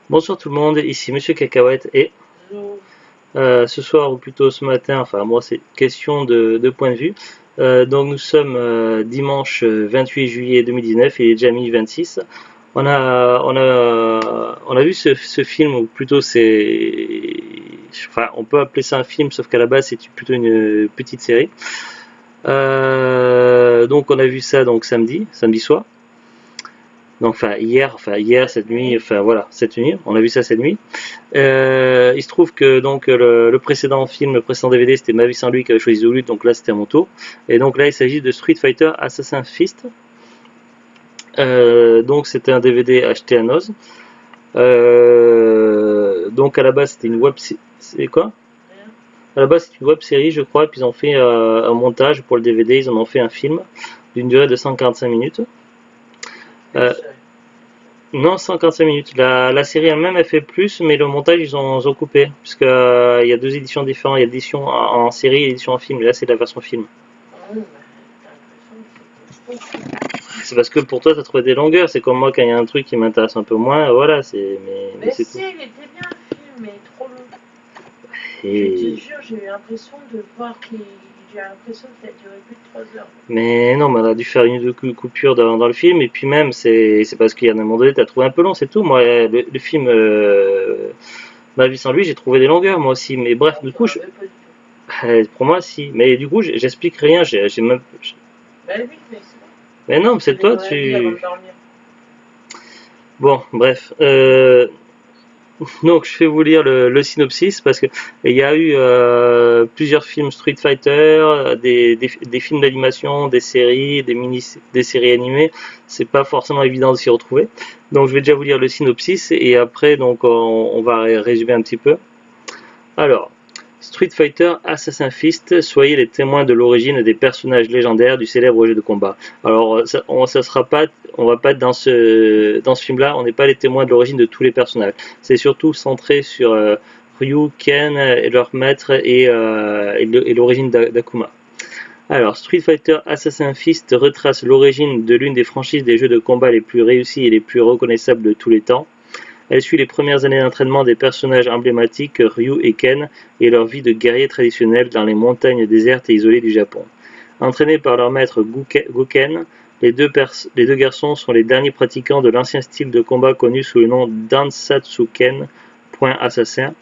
Bonsoir tout le monde, ici Monsieur Cacahuète et Zo. ce soir ou plutôt ce matin, enfin moi c'est question de point de vue. Donc nous sommes dimanche 28 juillet 2019, il est déjà minuit 26. On a vu ce film, ou plutôt enfin on peut appeler ça un film, sauf qu'à la base c'est plutôt une petite série. Donc on a vu ça donc samedi soir. Donc enfin hier cette nuit, enfin voilà cette nuit, on a vu ça cette nuit. Il se trouve que donc le précédent film, le précédent DVD, c'était Ma vie sans lui qui avait choisi The Lutte, donc là c'était à mon tour. Et donc là il s'agit de Street Fighter Assassin's Fist. Donc c'était un DVD acheté à Noz. Donc à la base c'était une web, c'est quoi? Rien. À la base c'est une web série je crois, puis ils ont fait un montage pour le DVD, ils en ont fait un film d'une durée de 145 minutes. Une Euh, seule. Non, 145 minutes. La série elle-même, elle fait plus, mais le montage, ils ont coupé. Parce que, il y a deux éditions différentes. Il y a l'édition en série et l'édition en film. Et là, c'est la version film. Ah oui, bah, t'as l'impression que c'était trop. C'est parce que pour toi, tu as trouvé des longueurs. C'est comme moi, quand il y a un truc qui m'intéresse un peu moins, voilà, mais Mais c'est si, tout. il était bien le film, mais trop long. Je te Et... jure, j'ai eu l'impression de voir qu'il. J'ai l'impression qu'il a duré plus de 3 heures. Mais non, mais on a dû faire une ou deux coupures dans le film. Et puis même, c'est parce qu'il y a un moment donné, tu as trouvé un peu long, c'est tout. Moi, le film Ma vie sans lui, j'ai trouvé des longueurs, moi aussi. Mais bref, du coup, Enfin, mais pas du tout. pour moi, si. Mais du coup, j'explique rien. J'ai même... Bah oui, mais c'est bon. Mais non, Tu c'est connais toi, mon avis avant de tu... dormir. Bon, bref. Donc, je vais vous lire le synopsis parce que il y a eu plusieurs films Street Fighter, des films d'animation, des séries, des séries animées. C'est pas forcément évident de s'y retrouver. Donc, je vais déjà vous lire le synopsis et après, donc, on va résumer un petit peu. Alors, Street Fighter Assassin's Fist, soyez les témoins de l'origine des personnages légendaires du célèbre jeu de combat. Alors, ça sera pas, on va pas être dans ce film-là, on n'est pas les témoins de l'origine de tous les personnages. C'est surtout centré sur Ryu, Ken et leur maître et l'origine d'Akuma. Alors, Street Fighter Assassin's Fist retrace l'origine de l'une des franchises des jeux de combat les plus réussis et les plus reconnaissables de tous les temps. Elle suit les premières années d'entraînement des personnages emblématiques Ryu et Ken et leur vie de guerriers traditionnels dans les montagnes désertes et isolées du Japon. Entraînés par leur maître Guken, les deux garçons sont les derniers pratiquants de l'ancien style de combat connu sous le nom d'Ansatsuken, point assassin.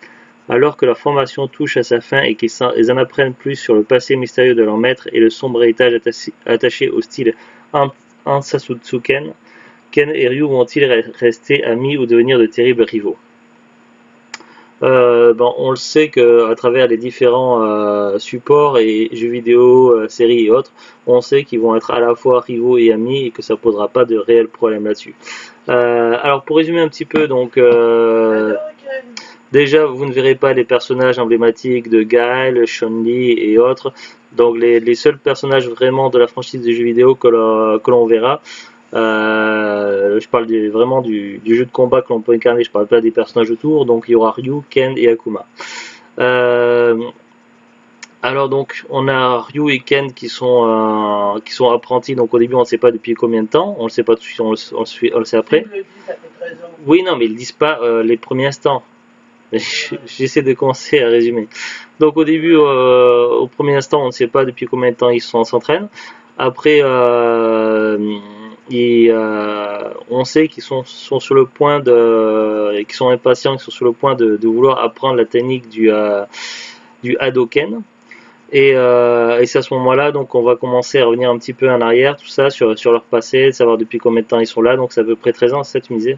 Alors que leur formation touche à sa fin et qu'ils en apprennent plus sur le passé mystérieux de leur maître et le sombre héritage attaché au style Ansatsuken, Ken et Ryu vont-ils rester amis ou devenir de terribles rivaux? On le sait qu'à travers les différents supports et jeux vidéo, séries et autres, on sait qu'ils vont être à la fois rivaux et amis et que ça posera pas de réels problèmes là-dessus. Alors pour résumer un petit peu, donc J'adore Ken. déjà vous ne verrez pas les personnages emblématiques de Guile, Chun-Li et autres. Donc les seuls personnages vraiment de la franchise des jeux vidéo que l'on verra, je parle vraiment du jeu de combat que l'on peut incarner, je parle pas des personnages autour, donc il y aura Ryu, Ken et Akuma. Euh, alors donc on a Ryu et Ken qui sont apprentis, donc au début on ne sait pas depuis combien de temps, on ne le sait pas tout de suite, on le sait Le après. film le dit, ça fait 13 ans. Oui non mais ils disent pas les premiers instants. J'essaie de commencer à résumer. Donc au début, au premier instant, on ne sait pas depuis combien de temps ils s'entraînent. Après, on sait qu'ils sont sur le point qu'ils sont impatients, qu'ils sont sur le point de vouloir apprendre la technique du Hadoken. Et c'est à ce moment-là, donc on va commencer à revenir un petit peu en arrière, tout ça, sur leur passé, de savoir depuis combien de temps ils sont là. Donc c'est à peu près 13 ans, c'est ça tu me disais?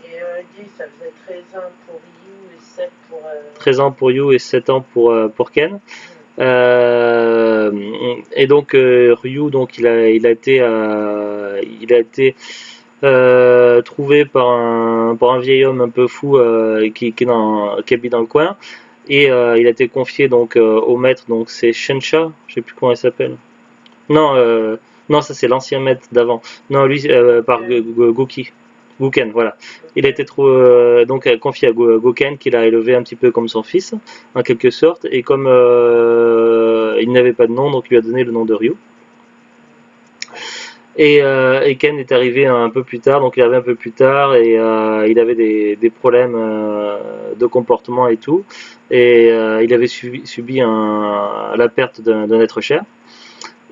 Et il dit ça faisait 13 ans pour Ryu et 7 pour. 13 ans pour Yu et 7 ans pour Ken. Hmm. Et donc Ryu, donc il a été trouvé par un vieil homme un peu fou qui habite dans le coin. Et il a été confié donc au maître, donc c'est Shensha, je sais plus comment il s'appelle. Non, non, ça c'est l'ancien maître d'avant. Non, lui par Goki. Guken, voilà. Il a Ok. été donc confié à Goken, qu'il a élevé un petit peu comme son fils, en quelque sorte, et comme il n'avait pas de nom, donc il lui a donné le nom de Ryu. Et Ken est arrivé un peu plus tard, donc il arrivait un peu plus tard et il avait des problèmes de comportement et tout. Et il avait subi la perte d'un être cher.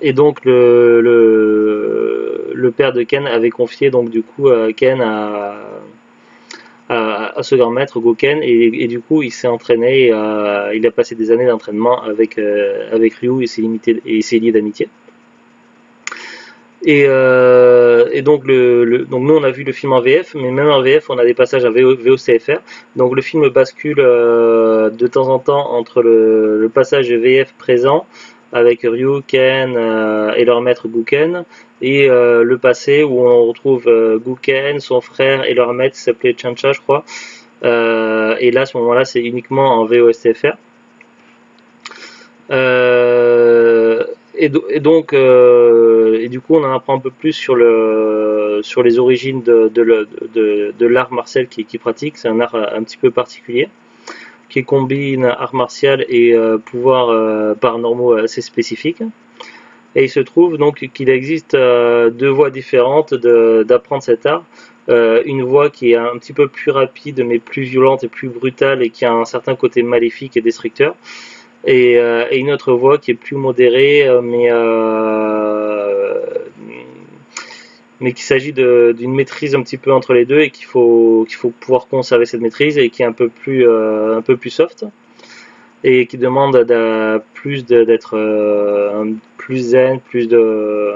Et donc le père de Ken avait confié donc du coup Ken à ce grand maître Goken et du coup il s'est entraîné, il a passé des années d'entraînement avec Ryu et s'est lié d'amitié. Et donc, donc nous on a vu le film en VF, mais même en VF on a des passages à VOCFR. Donc le film bascule de temps en temps entre le passage VF présent avec Ryu, Ken et leur maître Guken, et le passé où on retrouve Guken, son frère et leur maître qui s'appelait Chancha je crois. Et là à ce moment-là c'est uniquement en VOSTFR. Et du coup, on en apprend un peu plus sur les origines de l'art martial qui pratique. C'est un art un petit peu particulier qui combine art martial et pouvoirs paranormaux assez spécifiques. Et il se trouve donc qu'il existe deux voies différentes d'apprendre cet art. Une voie qui est un petit peu plus rapide, mais plus violente et plus brutale, et qui a un certain côté maléfique et destructeur. Et une autre voie qui est plus modérée, mais qu'il s'agit d'une maîtrise un petit peu entre les deux et qu'il faut pouvoir conserver cette maîtrise et qui est un peu plus soft et qui demande d'être plus zen, plus de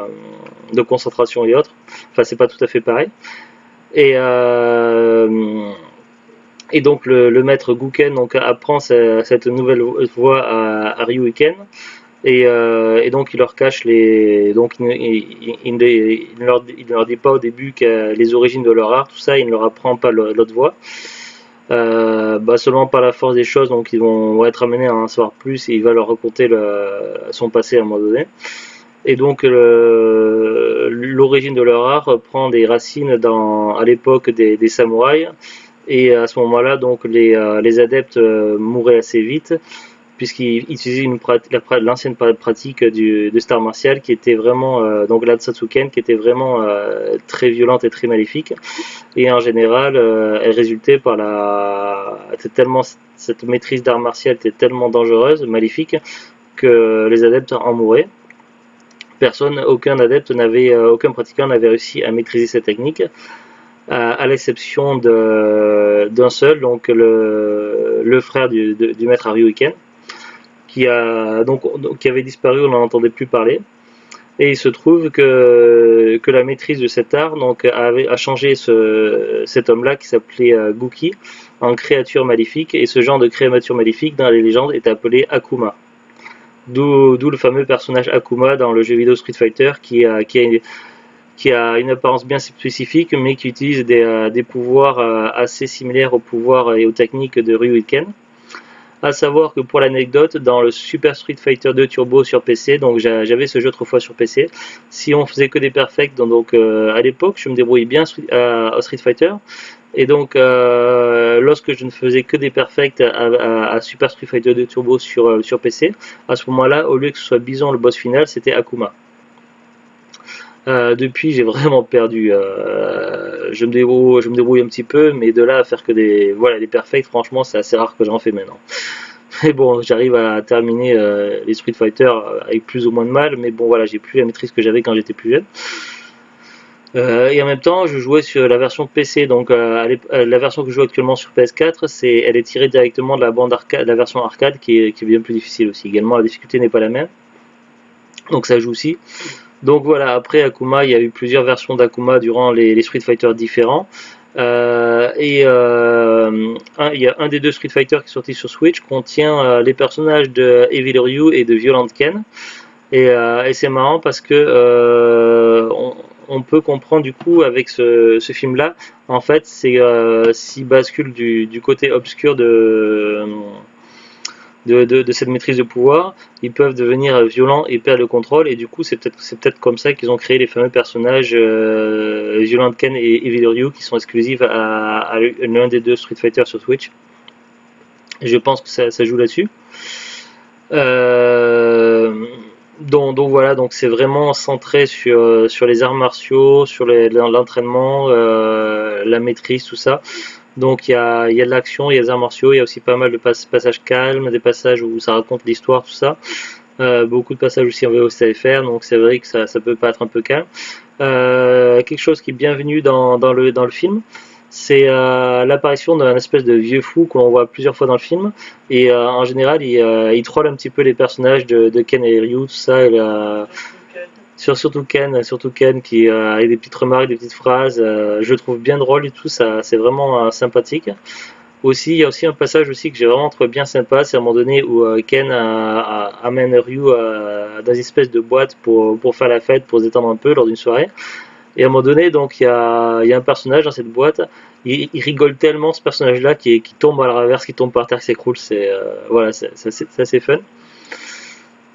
concentration et autres. Enfin, c'est pas tout à fait pareil. Et donc le maître Guken donc apprend cette nouvelle voie à Ryu et Ken. Et donc il leur cache donc il ne leur dit pas au début que les origines de leur art, tout ça, il ne leur apprend pas l'autre voie. Seulement par la force des choses, donc ils vont être amenés à en savoir plus et il va leur raconter son passé à un moment donné. Et donc l'origine de leur art prend des racines à l'époque des samouraïs. Et à ce moment-là, donc les adeptes mouraient assez vite, puisqu'ils utilisaient l'ancienne pratique de star martial qui était vraiment, donc l'Atsatsuken, qui était vraiment très violente et très maléfique. Et en général, elle résultait par cette maîtrise d'art martial était tellement dangereuse, maléfique, que les adeptes en mouraient. Aucun pratiquant n'avait réussi à maîtriser cette technique. À l'exception d'un seul, donc le frère du maître Ryuken, qui avait disparu, on n'en entendait plus parler. Et il se trouve que la maîtrise de cet art a changé cet homme-là qui s'appelait Guki en créature maléfique, et ce genre de créature maléfique dans les légendes est appelé Akuma. D'où le fameux personnage Akuma dans le jeu vidéo Street Fighter qui a une apparence bien spécifique, mais qui utilise des pouvoirs assez similaires aux pouvoirs et aux techniques de Ryu et Ken. À savoir que pour l'anecdote, dans le Super Street Fighter 2 Turbo sur PC, donc j'avais ce jeu autrefois sur PC, si on faisait que des perfects, donc à l'époque je me débrouillais bien au Street Fighter, et donc lorsque je ne faisais que des perfects à Super Street Fighter 2 Turbo sur PC, à ce moment-là, au lieu que ce soit Bison le boss final, c'était Akuma. Depuis, j'ai vraiment perdu. Je me débrouille un petit peu, mais de là à faire que des perfects, franchement, c'est assez rare que j'en fais maintenant. Mais bon, j'arrive à terminer les Street Fighter avec plus ou moins de mal, mais bon, voilà, j'ai plus la maîtrise que j'avais quand j'étais plus jeune. Et en même temps, je jouais sur la version PC, donc la version que je joue actuellement sur PS4, elle est tirée directement de la bande arcade, la version arcade, qui est bien plus difficile aussi. Également, la difficulté n'est pas la même, donc ça joue aussi. Donc voilà, après Akuma, il y a eu plusieurs versions d'Akuma durant les Street Fighter différents. Il y a un des deux Street Fighter qui est sorti sur Switch, contient les personnages de Evil Ryu et de Violent Ken. Et c'est marrant parce que on peut comprendre du coup avec ce film-là, en fait, c'est s'il bascule du côté obscur de cette maîtrise de pouvoir, ils peuvent devenir violents et perdre le contrôle, et du coup c'est peut-être comme ça qu'ils ont créé les fameux personnages Violent Ken et Evil Ryu qui sont exclusifs à l'un des deux Street Fighter sur Switch. Et je pense que ça joue là-dessus. donc voilà, donc c'est vraiment centré sur les arts martiaux, sur l'entraînement, la maîtrise, tout ça. Donc il y a de l'action, il y a des arts martiaux, il y a aussi pas mal de passages calmes, des passages où ça raconte l'histoire, tout ça. Beaucoup de passages aussi en VOCFR, donc c'est vrai que ça peut paraître un peu calme. Quelque chose qui est bienvenu dans le film, c'est l'apparition d'un espèce de vieux fou qu'on voit plusieurs fois dans le film. Et en général, il troll un petit peu les personnages de Ken et Ryu, tout ça. Surtout Ken qui a des petites remarques, des petites phrases. Je le trouve bien drôle et tout, ça, c'est vraiment sympathique. Aussi, il y a aussi un passage aussi que j'ai vraiment trouvé bien sympa, c'est à un moment donné où Ken amène Ryu dans une espèce de boîte pour faire la fête, pour se détendre un peu lors d'une soirée. Et à un moment donné, donc il y a un personnage dans cette boîte, il rigole tellement ce personnage-là qui tombe à la reverse, qui tombe par terre, qui s'écroule, voilà, c'est assez fun.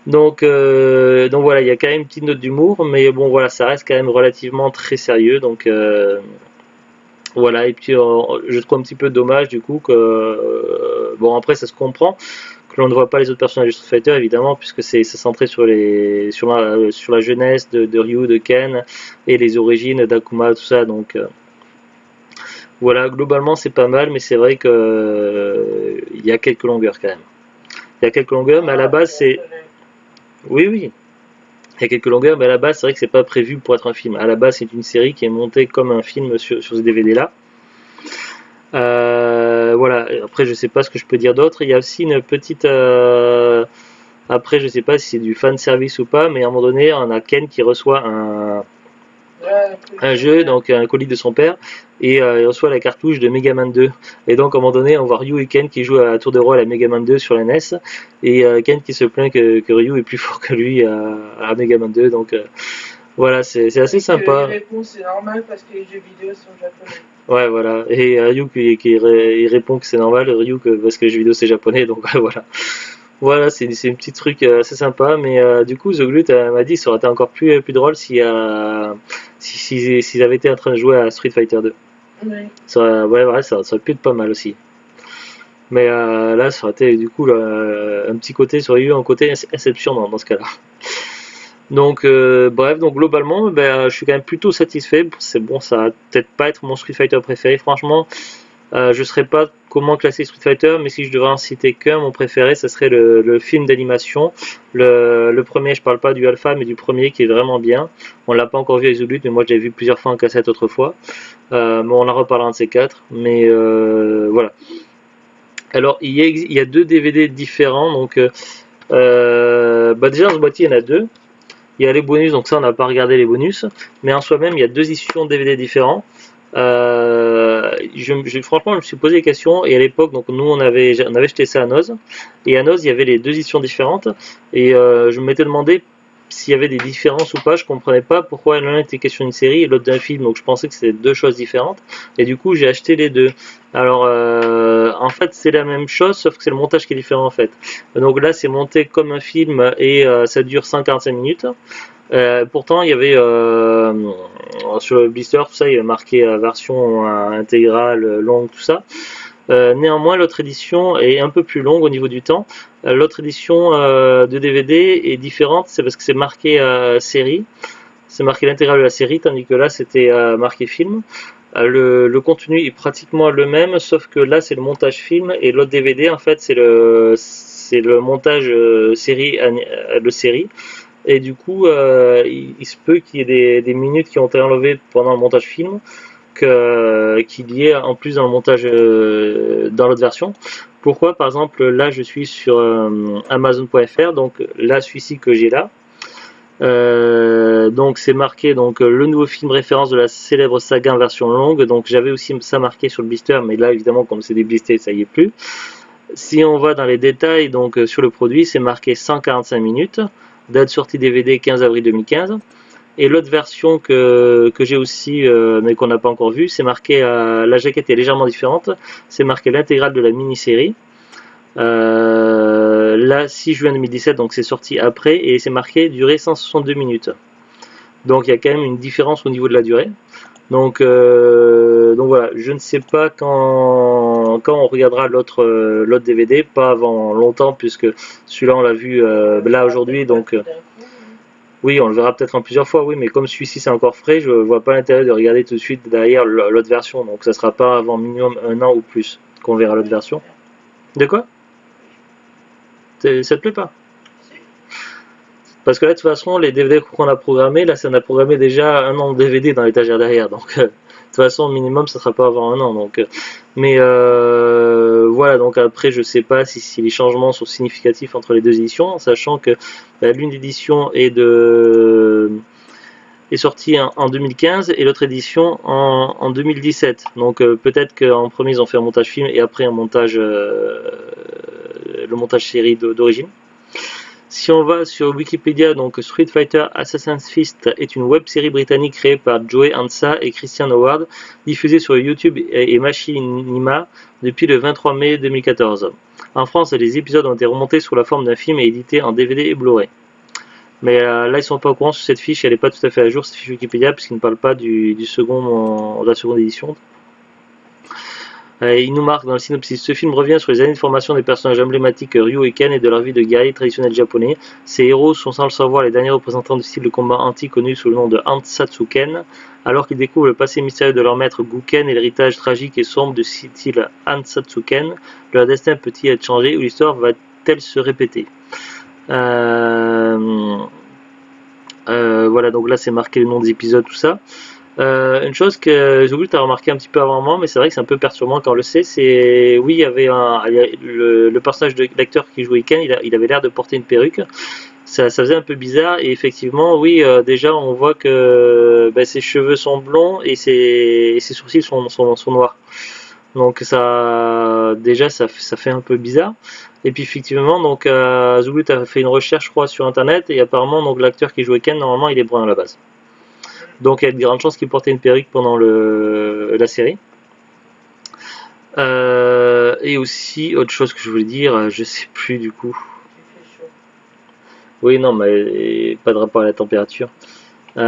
Donc voilà, il y a quand même une petite note d'humour, mais bon voilà, ça reste quand même relativement très sérieux, donc voilà. Et puis je trouve un petit peu dommage du coup que bon après ça se comprend que l'on ne voit pas les autres personnages de Street Fighter évidemment puisque c'est centré sur la jeunesse de Ryu, de Ken et les origines d'Akuma, tout ça. Donc voilà, globalement c'est pas mal, mais c'est vrai que il y a quelques longueurs quand même. Il y a quelques longueurs, mais à la base c'est oui, oui. Il y a quelques longueurs, mais à la base, c'est vrai que c'est pas prévu pour être un film. À la base, c'est une série qui est montée comme un film sur ce DVD-là. Voilà. Après, je sais pas ce que je peux dire d'autre. Il y a aussi une petite. Après, je sais pas si c'est du fan service ou pas, mais à un moment donné, on a Ken qui reçoit un jeu, donc un colis de son père, et il reçoit la cartouche de Mega Man 2. Et donc à un moment donné, on voit Ryu et Ken qui jouent à tour de rôle à Mega Man 2 sur la NES, et Ken qui se plaint que Ryu est plus fort que lui à Mega Man 2. Donc voilà, c'est assez sympa. Il répond c'est normal parce que les jeux vidéo sont japonais. Ouais, voilà. Et Ryu il répond que c'est normal, Ryu parce que les jeux vidéo c'est japonais, donc voilà. Voilà, c'est un petit truc assez sympa, mais du coup, The Glut m'a dit que ça aurait été encore plus drôle s'ils avaient été en train de jouer à Street Fighter 2. Oui. Ouais, ça aurait pu être pas mal aussi. Mais là, ça aurait été du coup un petit côté sur Ryu, un côté Inception dans ce cas-là. Donc, bref, donc globalement, ben, je suis quand même plutôt satisfait. C'est bon, ça va peut-être pas être mon Street Fighter préféré, franchement. Je ne saurais pas comment classer Street Fighter, mais si je devais en citer qu'un, mon préféré, ce serait le film d'animation. Le premier, je parle pas du alpha, mais du premier qui est vraiment bien. On l'a pas encore vu avec The Glut, mais moi je l'ai vu plusieurs fois en cassette autrefois. Mais on en reparlera de ces quatre. Mais voilà. Alors il y a deux DVD différents, donc bah déjà dans ce boîtier il y en a deux. Il y a les bonus, donc ça on n'a pas regardé les bonus, mais en soi-même il y a deux éditions DVD différents. Franchement, je me suis posé des questions et à l'époque, donc nous on avait jeté ça à Noz et à Noz il y avait les deux éditions différentes et je m'étais demandé s'il y avait des différences ou pas. Je comprenais pas pourquoi l'un était question d'une série et l'autre d'un film, donc je pensais que c'était deux choses différentes et du coup j'ai acheté les deux. Alors en fait c'est la même chose sauf que c'est le montage qui est différent en fait. Donc là c'est monté comme un film et ça dure 145 minutes. Pourtant, il y avait sur le blister, tout ça, il y avait marqué version intégrale, longue, tout ça. Néanmoins, l'autre édition est un peu plus longue au niveau du temps. L'autre édition de DVD est différente, c'est parce que c'est marqué série. C'est marqué l'intégrale de la série, tandis que là, c'était marqué film. Le contenu est pratiquement le même, sauf que là, c'est le montage film et l'autre DVD, en fait, c'est le montage série de série. Et du coup, il se peut qu'il y ait des minutes qui ont été enlevées pendant le montage film, qu'il y ait en plus dans le montage dans l'autre version. Pourquoi? Par exemple, là, je suis sur Amazon.fr, donc là, celui-ci que j'ai là. Donc c'est marqué donc le nouveau film référence de la célèbre saga en version longue. Donc j'avais aussi ça marqué sur le blister, mais là évidemment comme c'est des blisters, ça y est plus. Si on va dans les détails, donc sur le produit, c'est marqué 145 minutes. Date sortie DVD 15 avril 2015. Et l'autre version que j'ai aussi, mais qu'on n'a pas encore vue, c'est marqué, la jaquette est légèrement différente, c'est marqué l'intégrale de la mini-série. Là, 6 juin 2017, donc c'est sorti après, et c'est marqué durée 162 minutes. Donc il y a quand même une différence au niveau de la durée. Donc voilà, je ne sais pas quand on regardera l'autre DVD, pas avant longtemps, puisque celui-là on l'a vu là aujourd'hui, donc Oui, on le verra peut-être en plusieurs fois, oui, mais comme celui-ci c'est encore frais, je vois pas l'intérêt de regarder tout de suite derrière l'autre version. Donc ça sera pas avant minimum un an ou plus qu'on verra l'autre version. De quoi? Ça te plaît pas? Si. Parce que là, de toute façon, les DVD qu'on a programmés, là, ça en a programmé déjà un an de DVD dans l'étagère derrière. Donc, de toute façon, au minimum, ça sera pas avant un an. Donc, mais voilà. Donc après, je sais pas si les changements sont significatifs entre les deux éditions, sachant que l'une édition est sortie en 2015 et l'autre édition en 2017. Donc peut-être qu'en premier ils ont fait un montage film et après un montage le montage série d'origine. Si on va sur Wikipédia, donc Street Fighter Assassin's Fist est une web-série britannique créée par Joey Ansa et Christian Howard, diffusée sur YouTube et Machinima depuis le 23 mai 2014. En France, les épisodes ont été remontés sous la forme d'un film et édités en DVD et Blu-ray. Mais là, ils sont pas au courant sur cette fiche, elle n'est pas tout à fait à jour, cette fiche Wikipédia, puisqu'il ne parle pas de la seconde édition. Il nous marque dans le synopsis. Ce film revient sur les années de formation des personnages emblématiques Ryu et Ken et de leur vie de guerrier traditionnel japonais. Ces héros sont sans le savoir les derniers représentants du style de combat antique connu sous le nom de Hansatsu Ken. Alors qu'ils découvrent le passé mystérieux de leur maître Guken et l'héritage tragique et sombre du style Hansatsu Ken, leur destin peut-il être changé ou l'histoire va-t-elle se répéter? Voilà, donc là c'est marqué le nom des épisodes, tout ça. Une chose que j'ai voulu t'as remarqué un petit peu avant moi, mais c'est vrai que c'est un peu perturbant quand on le sait, c'est oui, il y avait le personnage d'acteur qui jouait Ken, il avait l'air de porter une perruque. Ça faisait un peu bizarre et effectivement, oui, déjà on voit que ses cheveux sont blonds et ses sourcils sont noirs. Donc ça, déjà, ça fait un peu bizarre. Et puis effectivement, donc Zulu a fait une recherche, je crois, sur internet et apparemment, donc l'acteur qui jouait Ken, normalement, il est brun à la base. Donc il y a de grandes chances qu'il portait une perruque pendant la série. Et aussi, autre chose que je voulais dire, je sais plus du coup. Il fait chaud. Oui, non, mais pas de rapport à la température. Ça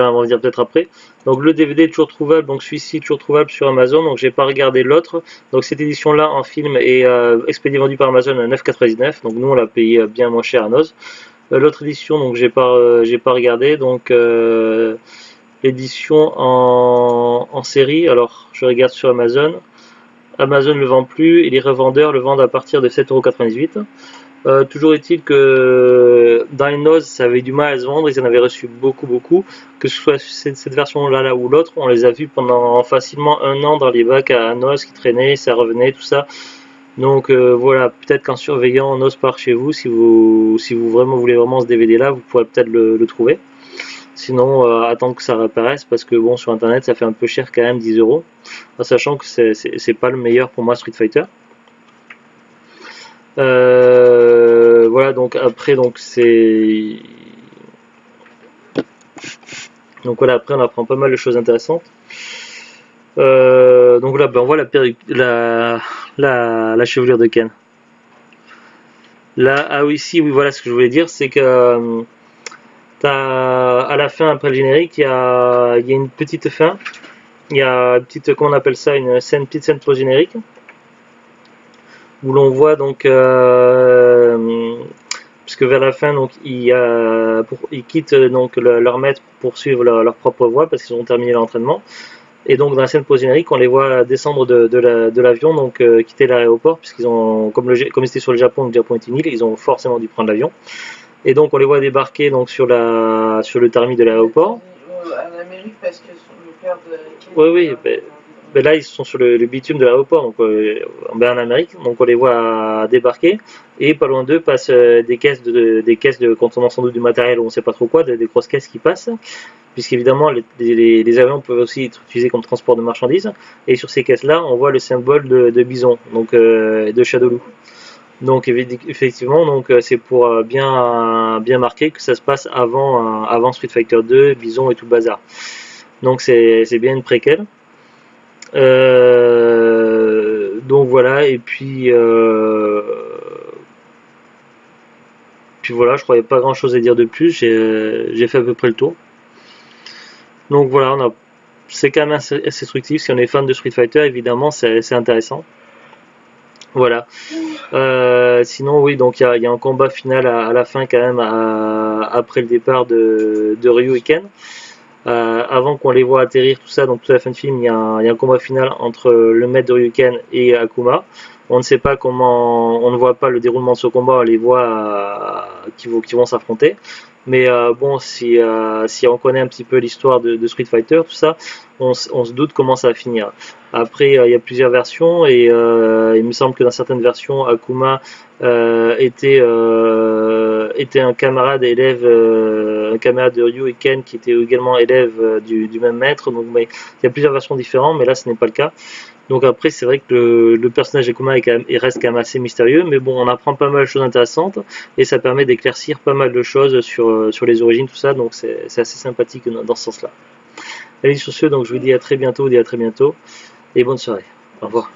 va revenir peut-être après. Donc le DVD est toujours trouvable, donc celui-ci toujours trouvable sur Amazon. Donc j'ai pas regardé l'autre. Donc cette édition-là en film est expédiée vendue par Amazon à 9,99. Donc nous on l'a payé bien moins cher à Noz. L'autre édition, donc j'ai pas regardé. Donc l'édition en série. Alors je regarde sur Amazon. Amazon ne le vend plus et les revendeurs le vendent à partir de 7,98 €. Toujours est-il que dans les Noz, ça avait du mal à se vendre, ils en avaient reçu beaucoup, que ce soit cette version-là ou l'autre, on les a vus pendant facilement un an dans les bacs à Noz qui traînaient, ça revenait, tout ça. Donc voilà, peut-être qu'en surveillant Noz par chez vous, si vous voulez vraiment ce DVD-là, vous pourrez peut-être le trouver. Sinon, attendre que ça réapparaisse, parce que bon, sur internet, ça fait un peu cher quand même, 10 €, en sachant que c'est pas le meilleur pour moi Street Fighter. Voilà, donc après, donc voilà, après on apprend pas mal de choses intéressantes. Donc là, on voit la chevelure de Ken. Là, ah oui, si, oui, voilà ce que je voulais dire, c'est que à la fin, après le générique, il y a une petite fin. Il y a une petite, comment on appelle ça, une petite scène post-générique, où l'on voit donc puisque vers la fin donc ils quittent donc leur maître pour poursuivre leur propre voie parce qu'ils ont terminé l'entraînement, et donc dans la scène post-générique on les voit descendre de l'avion, donc quitter l'aéroport, puisqu'ils ont comme ils étaient sur le Japon est une île, ils ont forcément dû prendre l'avion, et donc on les voit débarquer donc sur le tarmac de l'aéroport. En Amérique, parce que le père de Ken. Oui, ben là ils sont sur le bitume de l'aéroport, donc en Amérique, donc on les voit débarquer, et pas loin d'eux passent des caisses de contenant sans doute du matériel, on ne sait pas trop quoi, des grosses caisses qui passent, puisqu'évidemment les avions peuvent aussi être utilisés comme transport de marchandises, et sur ces caisses là on voit le symbole de Bison, donc de Shadowloo. Donc effectivement, donc c'est pour bien marquer que ça se passe avant Street Fighter 2, Bison et tout le bazar. Donc c'est bien une préquelle. Donc voilà, et puis voilà, je croyais pas grand chose à dire de plus, j'ai fait à peu près le tour. Donc voilà, c'est quand même assez instructif, si on est fan de Street Fighter, évidemment c'est intéressant. Voilà. Sinon, oui, donc il y a un combat final à la fin quand même après le départ de Ryu et Ken. Avant qu'on les voit atterrir, tout ça, donc toute la fin de film, il y a un combat final entre le maître de Ryuken et Akuma. On ne sait pas comment, on ne voit pas le déroulement de ce combat, on les voit qui vont s'affronter. Mais bon, si on connaît un petit peu l'histoire de Street Fighter, tout ça, on se doute comment ça va finir. Après, il y a plusieurs versions et il me semble que dans certaines versions, Akuma était un camarade élève, un camarade de Ryu et Ken qui était également élève du même maître. Donc, mais, il y a plusieurs versions différentes, mais là, ce n'est pas le cas. Donc après, c'est vrai que le personnage d'Akuma il reste quand même assez mystérieux, mais bon, on apprend pas mal de choses intéressantes et ça permet d'éclaircir pas mal de choses sur les origines, tout ça. Donc c'est assez sympathique dans ce sens-là. Allez, sur ce, donc je vous dis à très bientôt et bonne soirée. Au revoir.